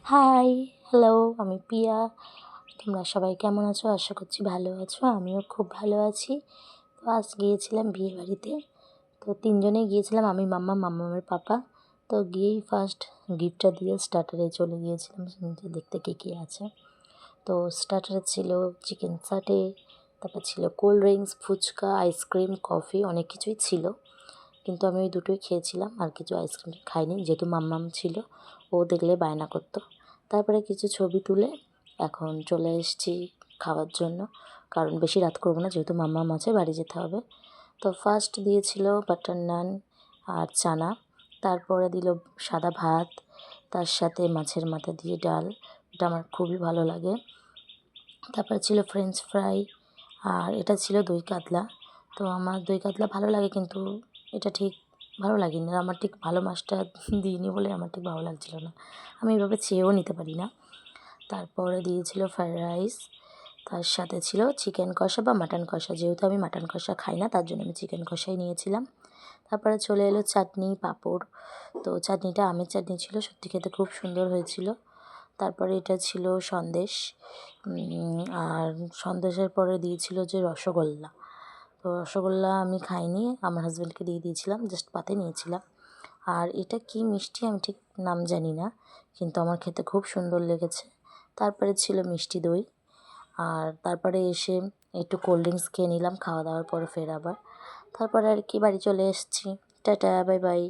High, hello, আমি পিয়া। তোমরা সবাই কেমন আছো? আশা করছি ভালো আছো। আমিও খুব ভালো আছি। তো আজ গিয়েছিলাম বিয়েবাড়িতে। তো তিনজনেই গিয়েছিলাম, আমি, মাম্মা, মাম্মামের পাপা। তো গিয়েই ফার্স্ট গিফটটা দিয়ে স্টার্টারে চলে গিয়েছিলাম যে দেখতে কে কে আছে। তো স্টার্টারে ছিল চিকেন সাটে, তারপর ছিল cold drinks, phuchka, ice cream, coffee, অনেক কিছুই ছিল। কিন্তু আমি ওই দুটোই খেয়েছিলাম, আর কিছু আইসক্রিম খাইনি, যেহেতু মাম্মাম ছিল, ও দেখলে বায়না করতো। তারপরে কিছু ছবি তুলে এখন চলে এসেছি খাওয়ার জন্য, কারণ বেশি রাত করবো না, যেহেতু মাম্মাম আছে, বাড়ি যেতে হবে। তো ফার্স্ট দিয়েছিল বাটার নান আর চানা, তারপরে দিল সাদা ভাত, তার সাথে মাছের মাথা দিয়ে ডাল, এটা আমার খুবই ভালো লাগে। তারপরে ছিল ফ্রেঞ্চ ফ্রাই, আর এটা ছিল দই কাতলা। তো আমার দই কাতলা ভালো লাগে, কিন্তু এটা ঠিক ভালো লাগেনি, আমার ঠিক ভালো মাছটা দিইনি বলে আমার ঠিক ভালো লাগছিলো না, আমি এভাবে চেয়েও নিতে পারি না। তারপরে দিয়েছিল ফ্রায়েড রাইস, তার সাথে ছিল চিকেন কষা বা মাটন কষা, যেহেতু আমি মাটন কষা খাই না, তার জন্য আমি চিকেন কষাই নিয়েছিলাম। তারপরে চলে এলো চাটনি, পাঁপড়। তো চাটনিটা আমের চাটনি ছিল, সত্যি খেতে খুব সুন্দর হয়েছিল। তারপরে এটা ছিল সন্দেশ, আর সন্দেশের পরে দিয়েছিল যে রসগোল্লা। তো রসগোল্লা আমি খাইনি, আমার হাজব্যান্ডকে দিয়ে দিয়েছিলাম, জাস্ট পাতে নিয়েছিলাম। আর এটা কি মিষ্টি আমি ঠিক নাম জানি না, কিন্তু আমার খেতে খুব সুন্দর লেগেছে। তারপরে ছিল মিষ্টি দই, আর তারপরে এসে একটু কোল্ড ড্রিঙ্কস খেয়ে নিলাম খাওয়া দাওয়ার পরে ফের আবার। তারপরে আর কি বাড়ি চলে এসেছি। Tata, bye bye.